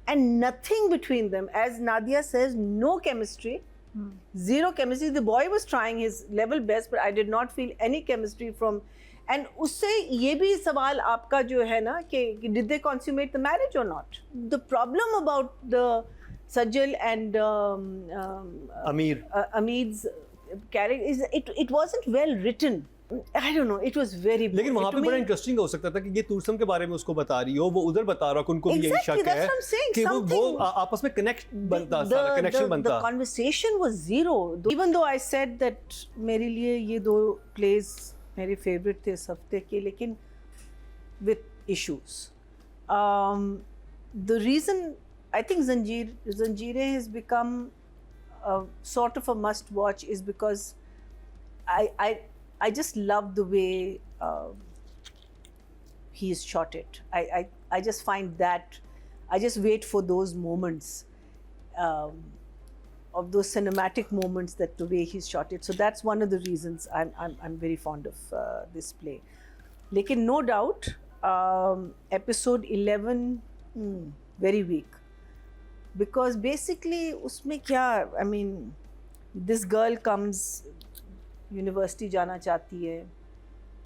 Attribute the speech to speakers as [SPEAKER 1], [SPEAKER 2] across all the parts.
[SPEAKER 1] and nothing between them. As Nadia says, no chemistry, zero chemistry. The boy was trying his level best, but I did not feel any chemistry from. And उससे ये भी सवाल आपका जो है ना कि did they consummate the marriage or not? The problem about the Sajal and Amir's character is it wasn't well written. I don't know, it was very.
[SPEAKER 2] लेकिन वहाँ पे बड़ा इंटरेस्टिंग हो सकता था कि ये तुरसम के बारे में उसको बता रही हो, वो उधर बता रहा हो, उनको भी यही शक है कि वो आपस में कनेक्ट बनता, सारा कनेक्शन बनता.
[SPEAKER 1] The conversation was zero. Even though I said that मेरे लिए ये दो plays मेरे favorite थे इस हफ्ते के, लेकिन with issues. The reason I think Zanjeerein has become a sort of a must watch is because I just love the way he's shot it. I just find that I just wait for those moments of those cinematic moments, that the way he's shot it. So that's one of the reasons I'm very fond of this play. Lekin no doubt episode 11 very weak, because basically उसमें क्या, I mean, this girl comes, university जाना चाहती है,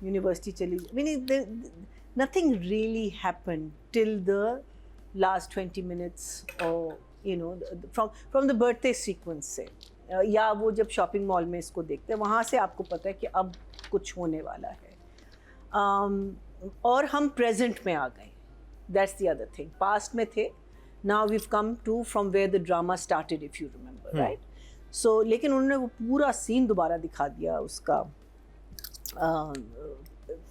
[SPEAKER 1] university चली, meaning nothing really happened till the last 20 minutes or you know from the birthday sequence से, या वो जब शॉपिंग मॉल में इसको देखते हैं वहाँ से आपको पता है कि अब कुछ होने वाला है. और हम प्रेजेंट में आ गए. That's the other thing. Past में थे, now we've come to from where the drama started, if you remember, right? So, लेकिन उन्होंने वो पूरा सीन दोबारा दिखा दिया उसका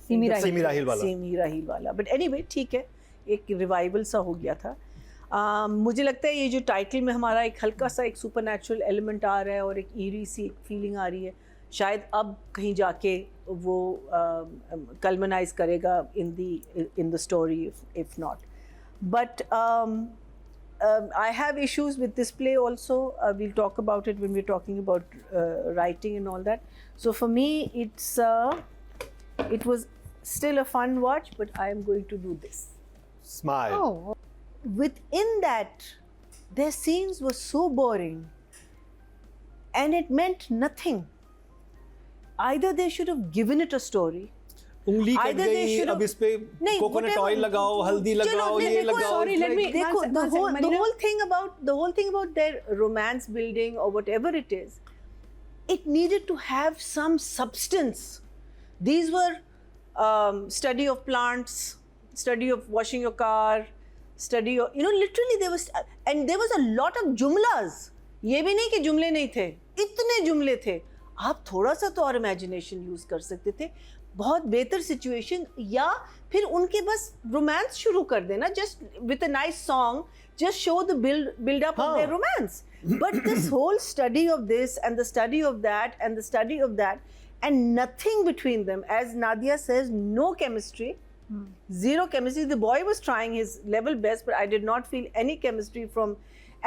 [SPEAKER 2] सीमी राहिल वाला.
[SPEAKER 1] But anyway, ठीक है, एक रिवाइवल सा हो गया था. मुझे लगता है ये जो टाइटल में हमारा एक हल्का सा एक सुपरनैचुरल एलिमेंट आ रहा है और एक ईरी सी फीलिंग आ रही है, शायद अब कहीं जाके वो कल्मनाइज करेगा in the story, if not. But I have issues with this play also. We'll talk about it when we're talking about writing and all that. So for me, it was still a fun watch, but I am going to do this.
[SPEAKER 2] Smile.
[SPEAKER 1] Oh. Within that, their scenes were so boring, and it meant nothing. Either they should have given it a story.
[SPEAKER 2] उंगली cut गई, अब इस पे coconut oil लगाओ, हल्दी लगाओ, ये लगाओ.
[SPEAKER 1] Sorry, let me. The whole thing about their romance building or whatever it is, it needed to have some substance. These were study of plants, study of washing your car, study of, literally there was a lot of jumlas. ये भी नहीं कि जुमले नहीं थे, इतने जुमले थे. आप थोड़ा सा तो और इमेजिनेशन यूज कर सकते थे. बहुत बेहतर सिचुएशन, या फिर उनके बस रोमांस शुरू कर देना, just with a nice song, just show the build up of their romance. But this whole study of this and the study of that and the study of that and nothing between them. As Nadia says, no chemistry, zero chemistry. The boy was trying his level best, but I did not feel any chemistry from.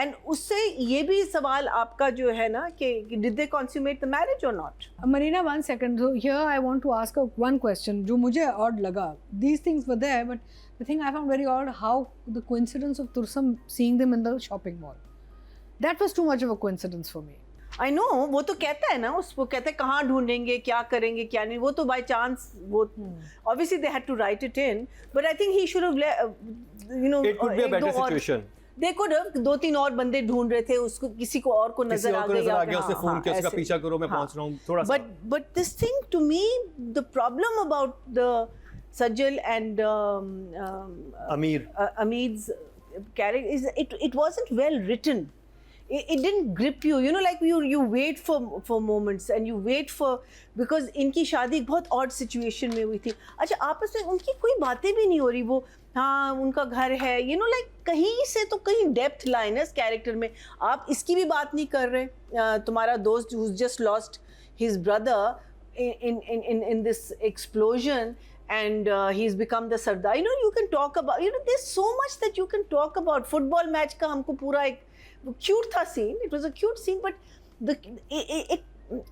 [SPEAKER 1] And उससे ये भी सवाल आपका जो है ना कि did they consummate the marriage or not?
[SPEAKER 3] Marina, 1 second. So here I want to ask one question. जो मुझे odd लगा. These things were there, but the thing I found very odd, how the coincidence of Tursam seeing them in the shopping mall. That was too much of a coincidence for me.
[SPEAKER 1] I know, वो तो कहता है ना, उसको कहते हैं कहाँ ढूंढेंगे, क्या करेंगे, क्या नहीं, वो तो by chance, वो obviously they had to write it in, but I think he should have
[SPEAKER 2] it could be a better situation.
[SPEAKER 1] They could have 2-3 और बंदे ढूंढ रहे थे, उसको किसी को और को नजर आ गया,
[SPEAKER 2] उसने फोन किया, उसका पीछा करो, मैं पहुंच रहा हूं, थोड़ा सा.
[SPEAKER 1] But this thing, to me, the problem about the Sajal and Amir's character is it wasn't well written. It didn't grip you, like you wait for moments and you wait for, because इनकी शादी एक बहुत odd situation में हुई थी. अच्छा, आपस में उनकी कोई बातें भी नहीं हो रही. वो हाँ, उनका घर है, like कहीं से तो कहीं डेप्थ लाइन है इस कैरेक्टर में. आप इसकी भी बात नहीं कर रहे. तुम्हारा दोस्त who's just lost his brother in this explosion, and he's become the Sardar. You can talk about, there's so much that you can talk about. Football match का हमको पूरा एक cute था scene. It was a cute scene, but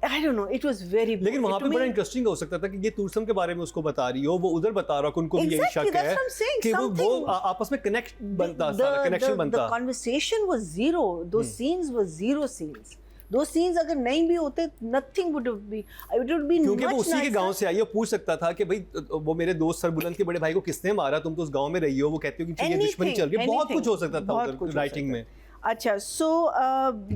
[SPEAKER 1] I don't know, it was very boring.
[SPEAKER 2] लेकिन वहाँ पे बड़ा interesting हो सकता था कि ये तुरसम के बारे में उसको बता रही हो, वो उधर बता रहा हो, उनको भी यही शक है कि वो आपस में कनेक्ट बनता, सारा कनेक्शन बनता.
[SPEAKER 1] The conversation was zero. Those scenes were zero scenes. Those scenes अगर नहीं भी होते, nothing would have been. It would have been much nicer.
[SPEAKER 2] क्योंकि वो उसी के गांव से आई है, पूछ सकता था कि भाई वो मेरे दोस्त सरबुलंद के बड़े भाई को किसने मारा, तुम तो उस गांव में रही हो, वो कहती हो कि ये दुश्मनी चल रही है, बहुत कुछ हो सकता था उधर राइटिंग में.
[SPEAKER 1] Acha, so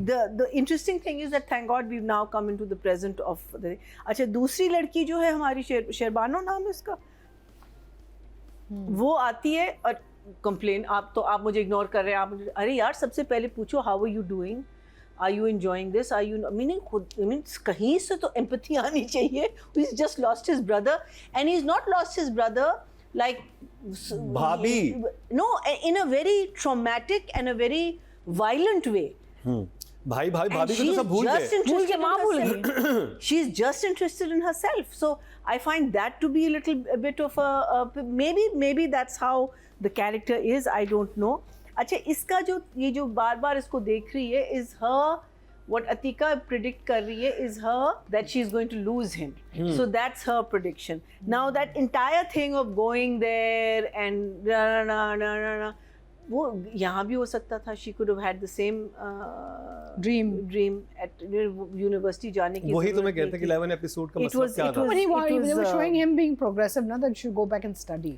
[SPEAKER 1] the interesting thing is that thank God we've now come into the present of the. अच्छा, दूसरी लड़की जो है हमारी शेरबानो नाम है उसका, वो आती है और कंप्लेन, आप मुझे इग्नोर कर रहे हैं, आप मुझे, अरे यार सबसे पहले पूछो how are you doing, are you enjoying this, are you meaning कहीं से तो एम्पैथी आनी चाहिए. He is just lost his brother and he is not lost his brother like
[SPEAKER 2] bhabhi,
[SPEAKER 1] no, in a very traumatic and a very violent way.
[SPEAKER 2] भाई भाभी को तो सब भूल गए.
[SPEAKER 1] She's just interested in herself. So I find that to be a little bit of a maybe that's how the character is. I don't know. अच्छा, इसका जो ये जो बार-बार इसको देख रही है is her, what Atika predict कर रही है is her that she is going to lose him. So that's her prediction. Now that entire thing of going there and वो यहाँ भी हो सकता था. She could have had the same dream at university जाने की.
[SPEAKER 2] वही तो मैं कहता कि 11 एपिसोड का मतलब क्या था.
[SPEAKER 3] They were showing him being progressive, ना, that he should go back and study.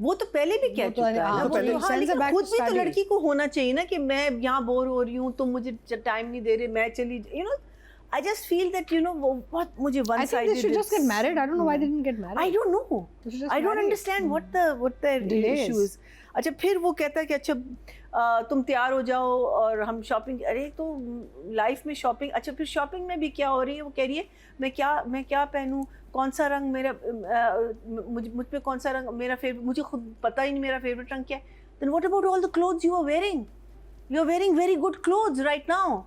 [SPEAKER 1] वो तो पहले भी कह चुका है ना, लेकिन खुद भी तो लड़की को होना चाहिए ना कि मैं यहाँ बोर हो रही हूँ, तुम मुझे टाइम नहीं दे रहे, मैं चली, you know. I just feel that, you know, what मुझे one sided.
[SPEAKER 3] I think they should just get married. I don't know why they didn't get married.
[SPEAKER 1] I don't know. I don't understand what the issue is. अच्छा, फिर वो कहता है कि अच्छा तुम तैयार हो जाओ और हम शॉपिंग. अरे तो लाइफ में शॉपिंग, अच्छा फिर शॉपिंग में भी क्या हो रही है, वो कह रही है मैं क्या पहनूं, कौन सा रंग मेरा, मुझ पे कौन सा रंग मेरा फेवरेट, मुझे खुद पता ही नहीं मेरा फेवरेट रंग क्या है. Then what about all the clothes you are wearing? You are wearing very good clothes right now.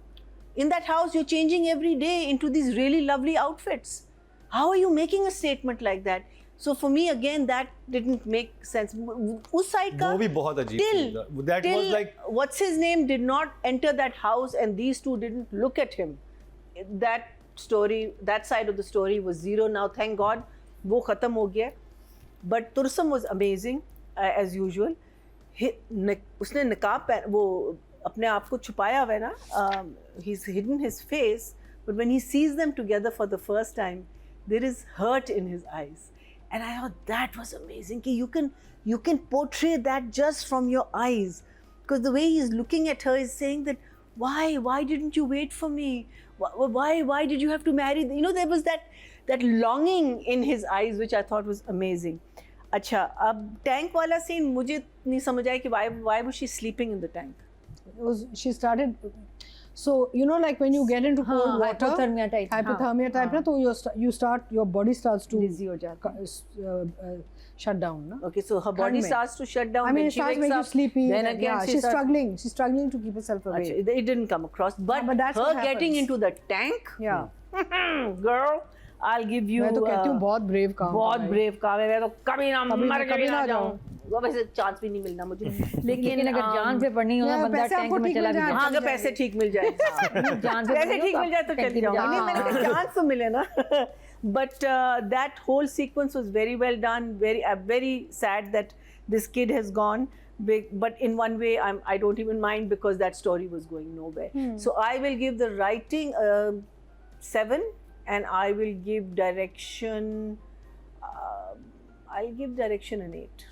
[SPEAKER 1] In that house you're changing every day into these really lovely outfits. How are you making a statement like that? So for me again that didn't make sense. उस side का
[SPEAKER 2] वो भी बहुत अजीब था. That was like
[SPEAKER 1] what's his name did not enter that house and these two didn't look at him. That story, that side of the story was zero. Now thank God वो खत्म हो गया. But Tursam was amazing as usual. उसने निकाब वो अपने आप को छुपाया हुआ है ना. He's hidden his face, but when he sees them together for the first time, there is hurt in his eyes. And I thought that was amazing. Ki you can portray that just from your eyes, because the way he's looking at her is saying that why didn't you wait for me? Why did you have to marry? You know, there was that longing in his eyes which I thought was amazing. अच्छा, अब tank वाला scene मुझे नहीं समझ आया कि why was she sleeping in the tank?
[SPEAKER 3] She started. So you know, like when you get into cold water, hypothermia type ना, तो your body starts to
[SPEAKER 1] dizzy हो जाता.
[SPEAKER 3] Shut down, na?
[SPEAKER 1] Okay, so her body starts to shut down.
[SPEAKER 3] I mean, it starts making you sleepy.
[SPEAKER 1] Then again,
[SPEAKER 3] she's struggling. She's struggling to keep herself awake.
[SPEAKER 1] It didn't come across, but
[SPEAKER 3] that's
[SPEAKER 1] her getting into the tank.
[SPEAKER 3] Yeah.
[SPEAKER 1] Girl, I'll give you.
[SPEAKER 3] मैं तो कहती हूँ बहुत brave काम.
[SPEAKER 1] बहुत brave काम है. मैं तो कभी ना जाऊँ. वैसे चांस भी नहीं मिलना मुझे. लेकिन
[SPEAKER 4] अगर जान पे पड़नी हो ना, बंदा टैंक में चला जाए.
[SPEAKER 1] हाँ, अगर पैसे ठीक मिल जाए.
[SPEAKER 4] जान पे
[SPEAKER 1] पैसे ठीक मिल जाए तो चली जाऊँ. नहीं, मैंने कहा चांस तो मिले ना. But that whole sequence was very well done. Very sad that this kid has gone. But in one way, I don't even mind because that story was going nowhere. So I will give the writing 7, and I will give direction. I'll give direction an 8.